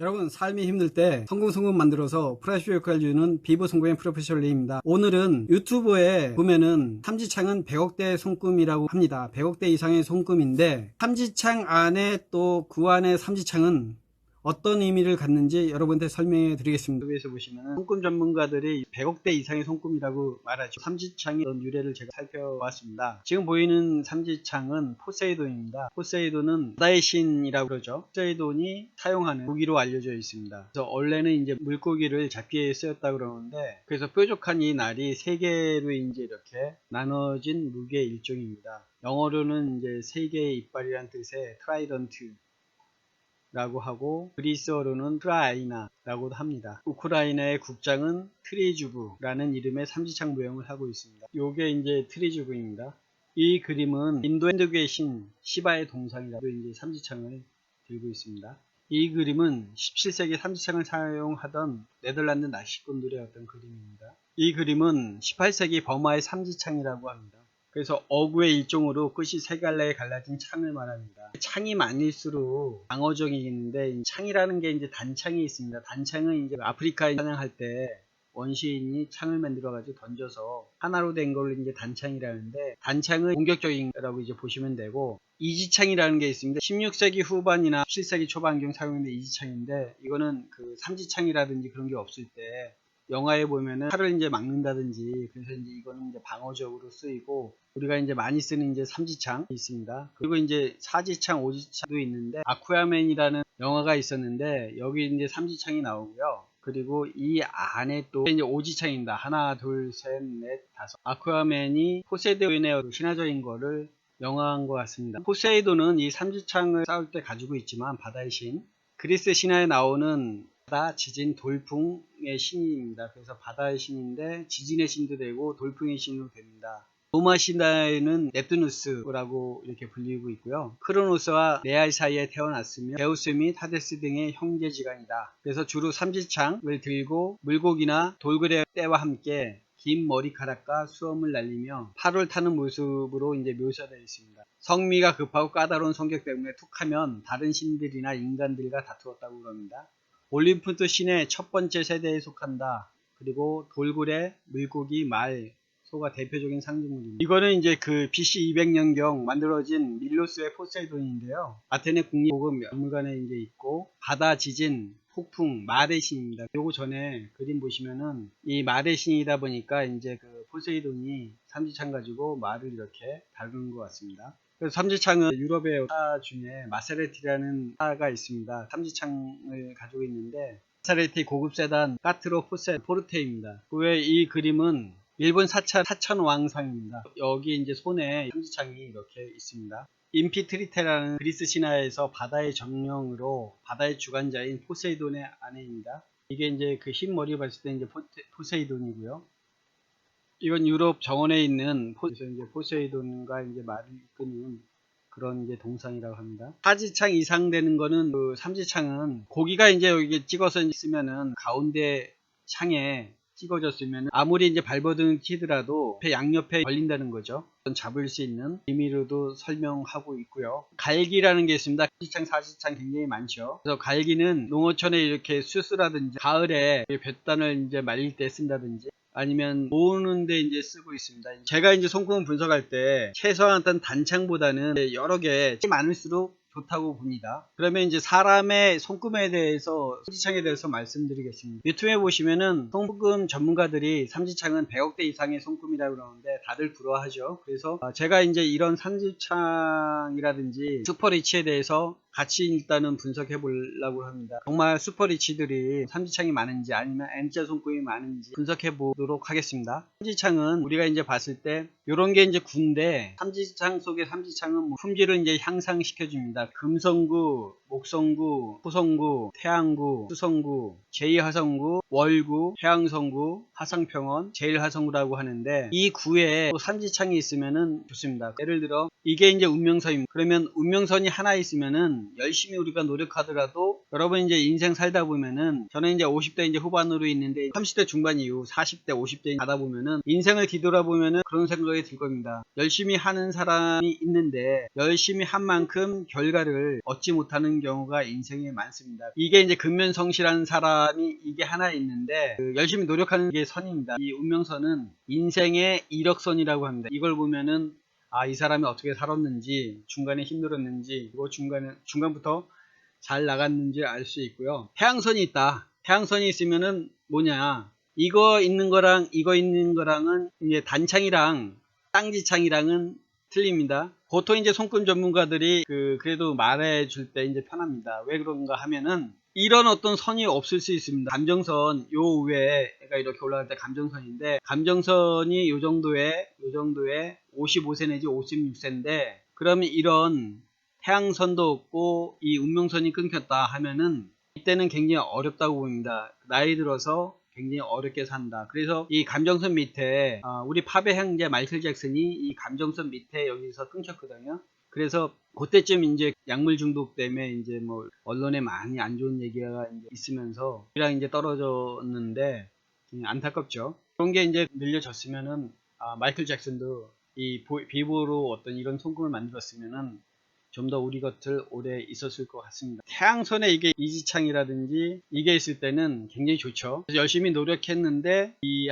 여러분, 삶이 힘들 때 성공 만들어서 프라이스 효과를 주는 비보 성공의 프로페셔널입니다. 오늘은 유튜브에 보면은 삼지창은 100억대 손금이라고 합니다. 100억대 이상의 손금인데 삼지창 안에 또 그 안에 삼지창은 어떤 의미를 갖는지 여러분한테 설명해 드리겠습니다. 여기에서 보시면 손금 전문가들이 100억대 이상의 손금이라고 말하죠. 삼지창의 유래를 제가 살펴봤습니다. 지금 보이는 삼지창은 포세이돈입니다. 포세이돈은 바다의 신이라고 그러죠. 포세이돈이 사용하는 무기로 알려져 있습니다. 그래서 원래는 이제 물고기를 잡기 위해 쓰였다 그러는데, 그래서 뾰족한 이 날이 세 개로 이제 이렇게 나눠진 무기의 일종입니다. 영어로는 이제 세 개의 이빨이란 뜻의 트라이던트 라고 하고, 그리스어로는 트라이나라고도 합니다. 우크라이나의 국장은 트리주브라는 이름의 삼지창 모형을 하고 있습니다. 요게 이제 트리주브입니다. 이 그림은 힌두교의 신 시바의 동상이라고 이제 삼지창을 들고 있습니다. 이 그림은 17세기 삼지창을 사용하던 네덜란드 낚시꾼들의 어떤 그림입니다. 이 그림은 18세기 버마의 삼지창이라고 합니다. 그래서 어구의 일종으로 끝이 세 갈래에 갈라진 창을 말합니다. 창이 많을수록 방어적이겠는데, 창이라는 게 이제 단창이 있습니다. 단창은 이제 아프리카에 사냥할 때 원시인이 창을 만들어 가지고 던져서 하나로 된 걸 이제 단창이라는데, 단창은 공격적인라고 이제 보시면 되고, 이지창이라는 게 있습니다. 16세기 후반이나 17세기 초반경 사용된 이지창인데, 이거는 그 삼지창이라든지 그런 게 없을 때 영화에 보면은 칼을 이제 막는다든지, 그래서 이제 이거는 이제 방어적으로 쓰이고, 우리가 이제 많이 쓰는 이제 삼지창이 있습니다. 그리고 이제 사지창, 오지창도 있는데, 아쿠아맨이라는 영화가 있었는데 여기 이제 삼지창이 나오고요. 그리고 이 안에 또 이제 오지창입니다. 하나, 둘, 셋, 넷, 다섯. 아쿠아맨이 포세이돈의 신화적인 거를 영화한 것 같습니다. 포세이돈은 이 삼지창을 싸울 때 가지고 있지만 바다의 신, 그리스 신화에 나오는 바다, 지진, 돌풍의 신입니다. 그래서 바다의 신인데 지진의 신도 되고 돌풍의 신도 됩니다. 로마 신화에는 넵투누스라고 이렇게 불리고 있고요. 크로노스와 레알 사이에 태어났으며 제우스 및 하데스 등의 형제지간이다. 그래서 주로 삼지창을 들고 물고기나 돌고래 떼와 함께 긴 머리카락과 수염을 날리며 팔을 타는 모습으로 이제 묘사되어 있습니다. 성미가 급하고 까다로운 성격 때문에 툭하면 다른 신들이나 인간들과 다투었다고 그럽니다. 올림푸스 신의 첫 번째 세대에 속한다. 그리고 돌고래, 물고기, 말, 소가 대표적인 상징물입니다. 이거는 이제 그 BC 200년경 만들어진 밀로스의 포세이돈인데요. 아테네 국립박물관에 이제 있고, 바다, 지진, 폭풍, 말의 신입니다. 요거 전에 그림 보시면은 이 말의 신이다 보니까 이제 그 포세이돈이 삼지창 가지고 말을 이렇게 다루는 것 같습니다. 그래서 삼지창은 유럽의 사 중에 마세라티라는 사가 있습니다. 삼지창을 가지고 있는데, 마세라티 고급 세단 까트로 포르테입니다. 그 외에 이 그림은 일본 사천 왕상입니다. 여기 이제 손에 삼지창이 이렇게 있습니다. 임피트리테라는 그리스 신화에서 바다의 정령으로 바다의 주관자인 포세이돈의 아내입니다. 이게 이제 그 흰 머리 봤을 때 이제 포세이돈이고요. 이건 유럽 정원에 있는 포세이돈과 이제 말을 이끄는 그런 이제 동상이라고 합니다. 사지창 이상 되는 거는, 그 삼지창은 고기가 이제 여기 찍어서 있으면은 가운데 창에 찍어졌으면 아무리 이제 발버둥 치더라도 양옆에 걸린다는 거죠. 잡을 수 있는 의미로도 설명하고 있고요. 갈기라는 게 있습니다. 삼지창, 사지창 굉장히 많죠. 그래서 갈기는 농어촌에 이렇게 수수라든지 가을에 볕단을 이제 말릴 때 쓴다든지, 아니면 모으는데 이제 쓰고 있습니다. 제가 이제 손금을 분석할 때 최소한 어떤 단창보다는 여러 개 많을수록 좋다고 봅니다. 그러면 이제 사람의 손금에 대해서, 삼지창에 대해서 말씀드리겠습니다. 유튜브에 보시면은 손금 전문가들이 삼지창은 100억대 이상의 손금이라고 그러는데 다들 부러워하죠. 그래서 제가 이제 이런 삼지창이라든지 슈퍼리치에 대해서 같이 일단은 분석해 보려고 합니다. 정말 슈퍼리치들이 삼지창이 많은지 아니면 M자 손금이 많은지 분석해 보도록 하겠습니다. 삼지창은 우리가 이제 봤을 때 요런 게 이제 구인데, 삼지창 속의 삼지창은 품질을 이제 향상시켜 줍니다. 금성구, 목성구, 토성구, 태양구, 수성구, 제2화성구, 월구, 해양성구, 화상평원, 제1화성구라고 하는데, 이 구에 또 삼지창이 있으면은 좋습니다. 예를 들어 이게 이제 운명선입니다. 그러면 운명선이 하나 있으면은 열심히 우리가 노력하더라도, 여러분 이제 인생 살다 보면은, 저는 이제 50대 이제 후반으로 있는데 30대 중반 이후 40대 50대 가다 보면은 인생을 뒤돌아보면은 그런 생각이 들 겁니다. 열심히 하는 사람이 있는데 열심히 한 만큼 결과를 얻지 못하는 되는 경우가 인생에 많습니다. 이게 이제 근면성실한 사람이 이게 하나 있는데 열심히 노력하는 게 선입니다. 이 운명선은 인생의 이력선이라고 합니다. 이걸 보면은 이 사람이 어떻게 살았는지, 중간에 힘들었는지, 그리고 중간부터 잘 나갔는지 알 수 있고요. 태양선이 있다. 태양선이 있으면은 뭐냐? 이거 있는 거랑 이거 있는 거랑은 이제 단창이랑 쌍지창이랑은 틀립니다. 보통 이제 손금 전문가들이 그래도 말해줄 때 이제 편합니다. 왜 그런가 하면은 이런 어떤 선이 없을 수 있습니다. 감정선 요 위에가 이렇게 올라갈 때 감정선인데 감정선이 요 정도에 55세 내지 56세인데 그러면 이런 태양선도 없고 이 운명선이 끊겼다 하면은 이때는 굉장히 어렵다고 봅니다. 나이 들어서 굉장히 어렵게 산다. 그래서 이 감정선 밑에 우리 팝의 형제 마이클 잭슨이 이 감정선 밑에 여기서 끊겼거든요. 그래서 그때쯤 이제 약물 중독 때문에 이제 뭐 언론에 많이 안 좋은 얘기가 이제 있으면서 이랑 이제 떨어졌는데 안타깝죠. 그런 게 이제 늘려졌으면은 마이클 잭슨도 이 비보로 어떤 이런 손금을 만들었으면은 좀 더 우리 곁을 오래 있었을 것 같습니다. 태양선에 이게 이지창이라든지 이게 있을 때는 굉장히 좋죠. 그래서 열심히 노력했는데 이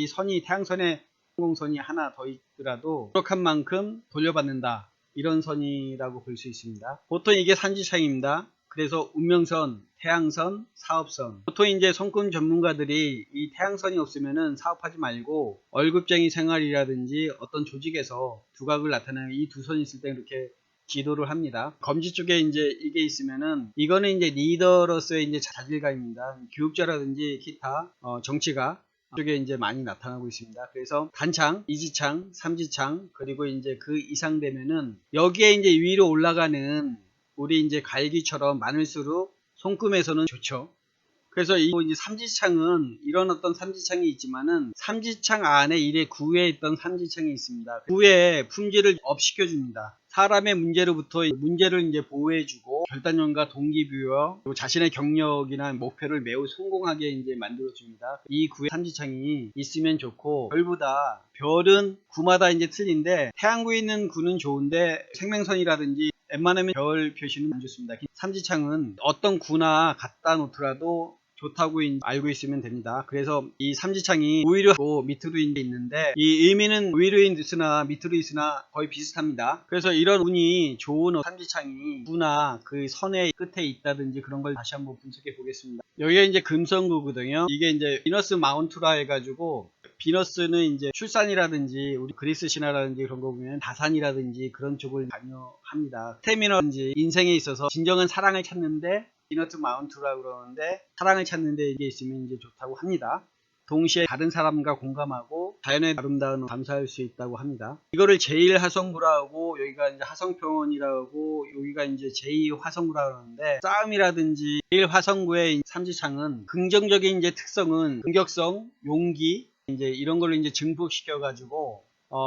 선이 태양선에 성공선이 하나 더 있더라도 노력한 만큼 돌려받는다. 이런 선이라고 볼 수 있습니다. 보통 이게 산지창입니다. 그래서 운명선, 태양선, 사업선. 보통 이제 손금 전문가들이 이 태양선이 없으면은 사업하지 말고 월급쟁이 생활이라든지 어떤 조직에서 두각을 나타내는 이 두 선이 있을 때 이렇게 지도를 합니다. 검지 쪽에 이제 이게 있으면은 이거는 이제 리더로서의 이제 자질감입니다. 교육자라든지 기타 정치가 쪽에 이제 많이 나타나고 있습니다. 그래서 단창, 이지창, 삼지창 그리고 이제 그 이상 되면은 여기에 이제 위로 올라가는 우리 이제 갈기처럼 많을수록 손금에서는 좋죠. 그래서 이 삼지창은 이런 어떤 삼지창이 있지만은 삼지창 안에 이래 구에 있던 삼지창이 있습니다. 구에 품질을 업시켜줍니다. 사람의 문제로부터 문제를 이제 보호해주고 결단력과 동기부여 그리고 자신의 경력이나 목표를 매우 성공하게 이제 만들어줍니다. 이 구에 삼지창이 있으면 좋고 별보다 별은 구마다 이제 틀린데 태양구에 있는 구는 좋은데 생명선이라든지 웬만하면 별 표시는 안 좋습니다. 삼지창은 어떤 구나 갖다 놓더라도 좋다고 알고 있으면 됩니다. 그래서 이 삼지창이 우위로 밑으로 있는데 이 의미는 위로 있으나 밑으로 있으나 거의 비슷합니다. 그래서 이런 운이 좋은 삼지창이 구나 그 선의 끝에 있다든지 그런 걸 다시 한번 분석해 보겠습니다. 여기가 이제 금성구거든요. 이게 이제 비너스 마운트라 해가지고 비너스는 이제 출산이라든지 우리 그리스 신화라든지 그런 거 보면 다산이라든지 그런 쪽을 관여합니다. 스태미너든지 인생에 있어서 진정한 사랑을 찾는데 비너스 마운트라고 그러는데 사랑을 찾는데 이게 있으면 이제 좋다고 합니다. 동시에 다른 사람과 공감하고 자연의 아름다움을 감사할 수 있다고 합니다. 이거를 제1화성구라고 여기가 이제 하성평원이라고 여기가 이제 제2화성구라고 그러는데 싸움이라든지 제1화성구의 삼지창은 긍정적인 이제 특성은 공격성, 용기 이제 이런 걸로 이제 증폭시켜 가지고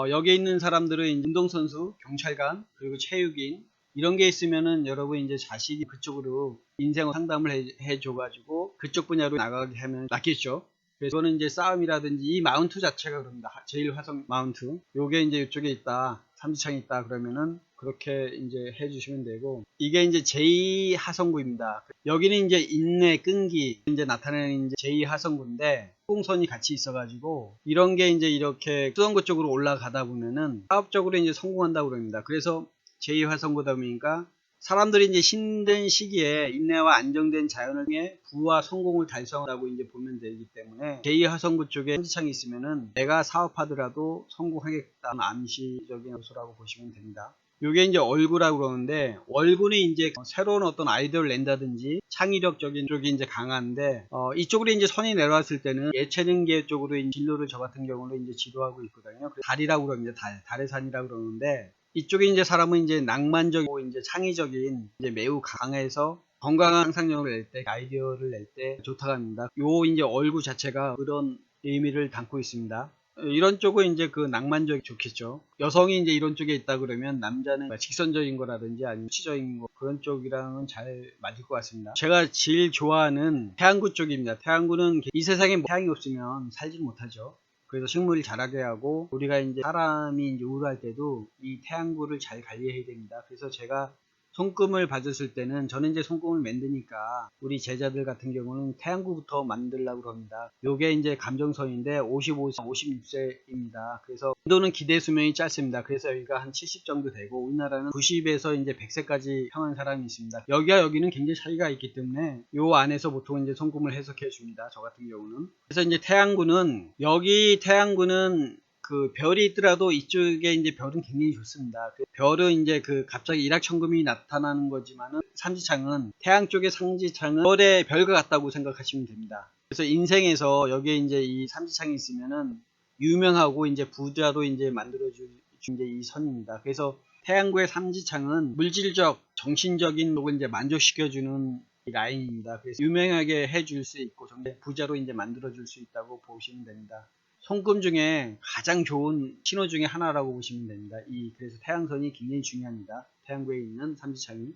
여기 있는 사람들은 이제 운동선수, 경찰관, 그리고 체육인 이런 게 있으면은 여러분 이제 자식이 그쪽으로 인생 상담을 해줘가지고 그쪽 분야로 나가게 하면 낫겠죠. 그래서 이거는 이제 싸움이라든지 이 마운트 자체가 그럽니다. 제1화성 마운트. 요게 이제 이쪽에 있다. 삼지창이 있다. 그러면은 그렇게 이제 해주시면 되고 이게 이제 제2하성구입니다. 여기는 이제 인내, 끈기 이제 나타내는 이제 제2하성구인데 공선이 같이 있어가지고 이런 게 이제 이렇게 수성구 쪽으로 올라가다 보면은 사업적으로 이제 성공한다고 그럽니다. 그래서 제2화성구다 보니까 사람들이 이제 힘든 시기에 인내와 안정된 자연을 통해 부와 성공을 달성하라고 이제 보면 되기 때문에 제2화성구 쪽에 삼지창이 있으면은 내가 사업하더라도 성공하겠다는 암시적인 요소라고 보시면 됩니다. 이게 이제 월구라고 그러는데 월구는 이제 새로운 어떤 아이디어를 낸다든지 창의력적인 쪽이 이제 강한데 이쪽으로 이제 선이 내려왔을 때는 예체능계 쪽으로 진로를 저 같은 경우는 이제 지도하고 있거든요. 달이라고 그럽니다. 달의 산이라고 그러는데 이쪽에 이제 사람은 이제 낭만적이고 이제 창의적인 이제 매우 강해서 건강한 상상력을 낼 때, 아이디어를 낼 때 좋다고 합니다. 요 이제 얼굴 자체가 그런 의미를 담고 있습니다. 이런 쪽은 이제 그 낭만적이 좋겠죠. 여성이 이제 이런 쪽에 있다 그러면 남자는 직선적인 거라든지 아니면 치적인 거 그런 쪽이랑은 잘 맞을 것 같습니다. 제가 제일 좋아하는 태양구 쪽입니다. 태양구는 이 세상에 태양이 없으면 살지 못하죠. 그래서 식물을 자라게 하고 우리가 이제 사람이 이제 우울할 때도 이 태양구를 잘 관리해야 됩니다. 그래서 제가 손금을 받으실 때는 저는 이제 손금을 만드니까 우리 제자들 같은 경우는 태양구부터 만들려고 합니다. 요게 이제 감정선인데 55세, 56세입니다. 그래서 인도는 기대 수명이 짧습니다. 그래서 여기가 한 70 정도 되고 우리나라는 90에서 이제 100세까지 평한 사람이 있습니다. 여기와 여기는 굉장히 차이가 있기 때문에 요 안에서 보통 이제 손금을 해석해 줍니다. 저 같은 경우는. 그래서 이제 태양구는 여기 태양구는 그 별이 있더라도 이쪽에 이제 별은 굉장히 좋습니다. 그 별은 이제 그 갑자기 일확천금이 나타나는 거지만은 삼지창은 태양 쪽의 삼지창은 별의 별과 같다고 생각하시면 됩니다. 그래서 인생에서 여기에 이제 이 삼지창이 있으면은 유명하고 이제 부자로 이제 만들어준 이제 이 선입니다. 그래서 태양구의 삼지창은 물질적, 정신적인 쪽을 이제 만족시켜주는 이 라인입니다. 그래서 유명하게 해줄 수 있고 부자로 이제 만들어줄 수 있다고 보시면 됩니다. 손금 중에 가장 좋은 신호 중에 하나라고 보시면 됩니다. 그래서 태양선이 굉장히 중요합니다. 태양구에 있는 삼지창이.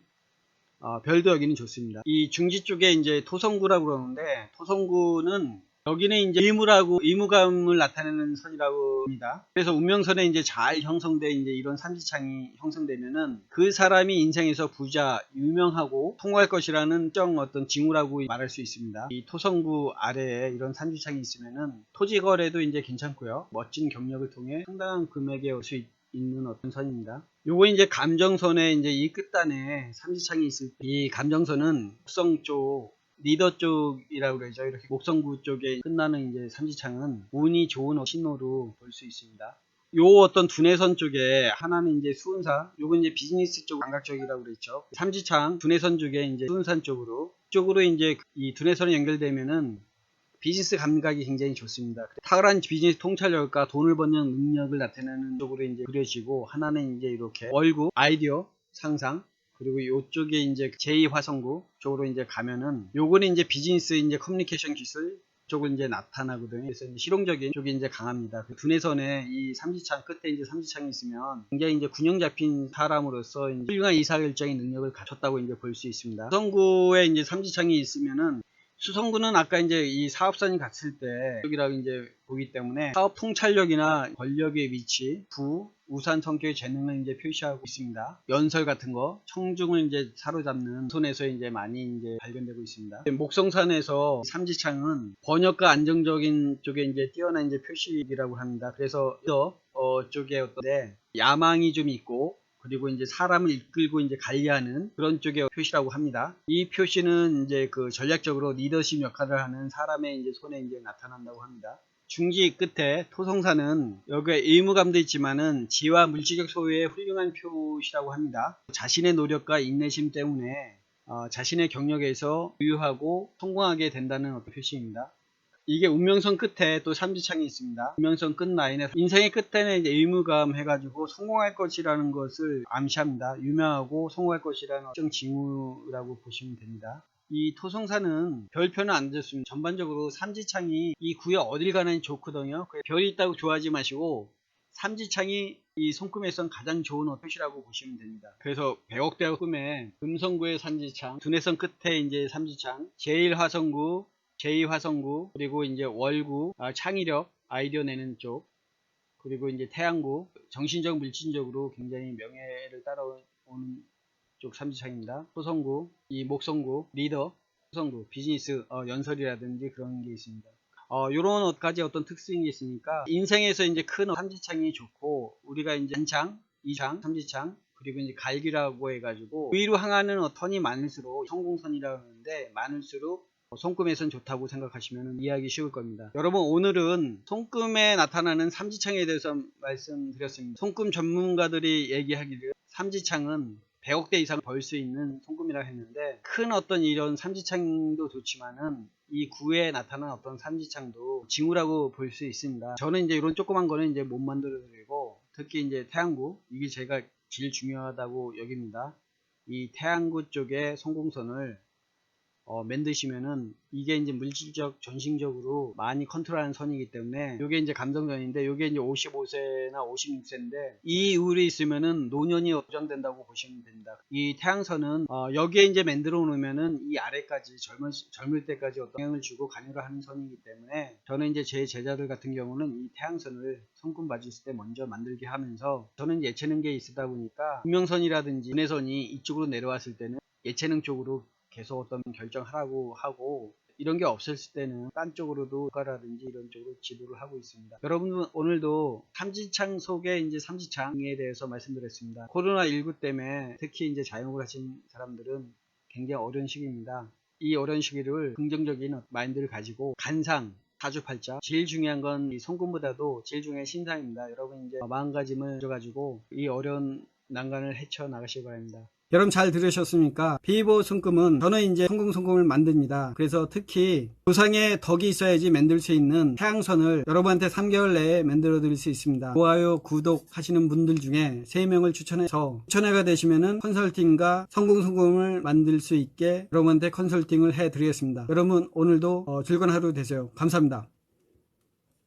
별도 여기는 좋습니다. 이 중지 쪽에 이제 토성구라고 그러는데, 토성구는 여기는 이제 의무감을 나타내는 선이라고 합니다. 그래서 운명선에 이제 잘 형성돼 이제 이런 삼지창이 형성되면은 그 사람이 인생에서 부자, 유명하고 통할 것이라는 특정 어떤 징후라고 말할 수 있습니다. 이 토성구 아래에 이런 삼지창이 있으면은 토지 거래도 이제 괜찮고요. 멋진 경력을 통해 상당한 금액에 올 수 있는 어떤 선입니다. 요거 이제 감정선에 이제 이 끝단에 삼지창이 있을 때 이 감정선은 목성 쪽 리더 쪽이라고 그러죠. 이렇게 목성구 쪽에 끝나는 이제 삼지창은 운이 좋은 신호로 볼 수 있습니다. 요 어떤 두뇌선 쪽에 하나는 이제 수은사, 요건 이제 비즈니스 쪽 감각적이라고 그랬죠. 삼지창 두뇌선 쪽에 이제 수은산 쪽으로 이제 이 두뇌선이 연결되면은 비즈니스 감각이 굉장히 좋습니다. 탁월한 비즈니스 통찰력과 돈을 버는 능력을 나타내는 쪽으로 이제 그려지고, 하나는 이제 이렇게 월구, 아이디어, 상상, 그리고 이쪽에 이제 제2화성구 쪽으로 이제 가면은 요거는 이제 비즈니스 이제 커뮤니케이션 기술 쪽을 이제 나타나거든요. 그래서 이제 실용적인 쪽이 이제 강합니다. 그 두뇌선에 이 삼지창 끝에 이제 삼지창이 있으면 굉장히 이제 균형 잡힌 사람으로서 이제 훌륭한 의사결정의 능력을 갖췄다고 이제 볼 수 있습니다. 수성구에 이제 삼지창이 있으면은 수성구는 아까 이제 이 사업선이 갔을 때 여기라고 이제 보기 때문에 사업 통찰력이나 권력의 위치, 우산 성격의 재능을 이제 표시하고 있습니다. 연설 같은 거, 청중을 이제 사로잡는 손에서 이제 많이 이제 발견되고 있습니다. 목성산에서 삼지창은 번역과 안정적인 쪽에 이제 뛰어난 이제 표시이라고 합니다. 그래서 쪽에 어떤 야망이 좀 있고, 그리고 이제 사람을 이끌고 이제 관리하는 그런 쪽의 표시라고 합니다. 이 표시는 이제 그 전략적으로 리더십 역할을 하는 사람의 이제 손에 이제 나타난다고 합니다. 중지 끝에 토성사는 여기에 의무감도 있지만은 지와 물질적 소유의 훌륭한 표시라고 합니다. 자신의 노력과 인내심 때문에 자신의 경력에서 유효하고 성공하게 된다는 어떤 표시입니다. 이게 운명선 끝에 또 삼지창이 있습니다. 운명선 끝 라인에 인생의 끝에는 이제 의무감 해가지고 성공할 것이라는 것을 암시합니다. 유명하고 성공할 것이라는 특정 징후라고 보시면 됩니다. 이 토성사는 별표는 안 좋습니다. 전반적으로 삼지창이 이 구에 어딜 가나 좋거든요. 별이 있다고 좋아하지 마시고 삼지창이 이 손금에선 가장 좋은 표시라고 보시면 됩니다. 그래서 백억대의 꿈에 금성구의 삼지창, 두뇌선 끝에 이제 삼지창, 제1화성구, 제2화성구, 그리고 이제 월구, 창의력, 아이디어 내는 쪽, 그리고 이제 태양구, 정신적, 물질적으로 굉장히 명예를 따라오는 쪽 삼지창입니다. 토성구, 이 목성구, 리더, 토성구, 비즈니스, 연설이라든지 그런 게 있습니다. 요런 것까지 어떤 특징이 있으니까 인생에서 이제 큰 삼지창이 좋고, 우리가 이제 한창, 이창, 삼지창, 그리고 이제 갈기라고 해가지고 위로 향하는 턴이 많을수록 성공선이라고 하는데, 많을수록 손금에선 좋다고 생각하시면 이해하기 쉬울 겁니다. 여러분, 오늘은 손금에 나타나는 삼지창에 대해서 말씀드렸습니다. 손금 전문가들이 얘기하기를 삼지창은 100억대 이상 벌 수 있는 손금이라고 했는데, 큰 어떤 이런 삼지창도 좋지만은 이 구에 나타난 어떤 삼지창도 징후라고 볼 수 있습니다. 저는 이제 이런 조그만 거는 이제 못 만들어 드리고, 특히 이제 태양구, 이게 제가 제일 중요하다고 여깁니다. 이 태양구 쪽에 성공선을 만드시면은 이게 이제 물질적 전신적으로 많이 컨트롤하는 선이기 때문에 이게 이제 감성선인데 이게 이제 55세나 56세인데 이 우울이 있으면은 노년이 보장된다고 보시면 됩니다. 이 태양선은 여기에 이제 만들어 놓으면은 이 아래까지 젊을 때까지 어떤 영향을 주고 관여를 하는 선이기 때문에 저는 이제 제 제자들 같은 경우는 이 태양선을 손금 봐주실 때 먼저 만들게 하면서 저는 예체능계에 있다 보니까 금명선이라든지 은혜선이 이쪽으로 내려왔을 때는 예체능 쪽으로 계속 어떤 결정하라고 하고 이런 게 없었을 때는 딴 쪽으로도 국가라든지 이런 쪽으로 지도를 하고 있습니다. 여러분 오늘도 삼지창 속에 이제 삼지창에 대해서 말씀드렸습니다. 코로나19 때문에 특히 이제 자영업을 하신 사람들은 굉장히 어려운 시기입니다. 이 어려운 시기를 긍정적인 마인드를 가지고 간상 사주팔자 제일 중요한 건 이 손금보다도 제일 중요한 신상입니다. 여러분 이제 마음가짐을 가지고 이 어려운 난관을 헤쳐나가시기 바랍니다. 여러분 잘 들으셨습니까? 비보 손금은 저는 이제 성공을 만듭니다. 그래서 특히 조상에 덕이 있어야지 만들 수 있는 태양선을 여러분한테 3개월 내에 만들어 드릴 수 있습니다. 좋아요, 구독 하시는 분들 중에 3명을 추천해서 추천해가 되시면은 컨설팅과 성공을 만들 수 있게 여러분한테 컨설팅을 해 드리겠습니다. 여러분 오늘도 즐거운 하루 되세요. 감사합니다.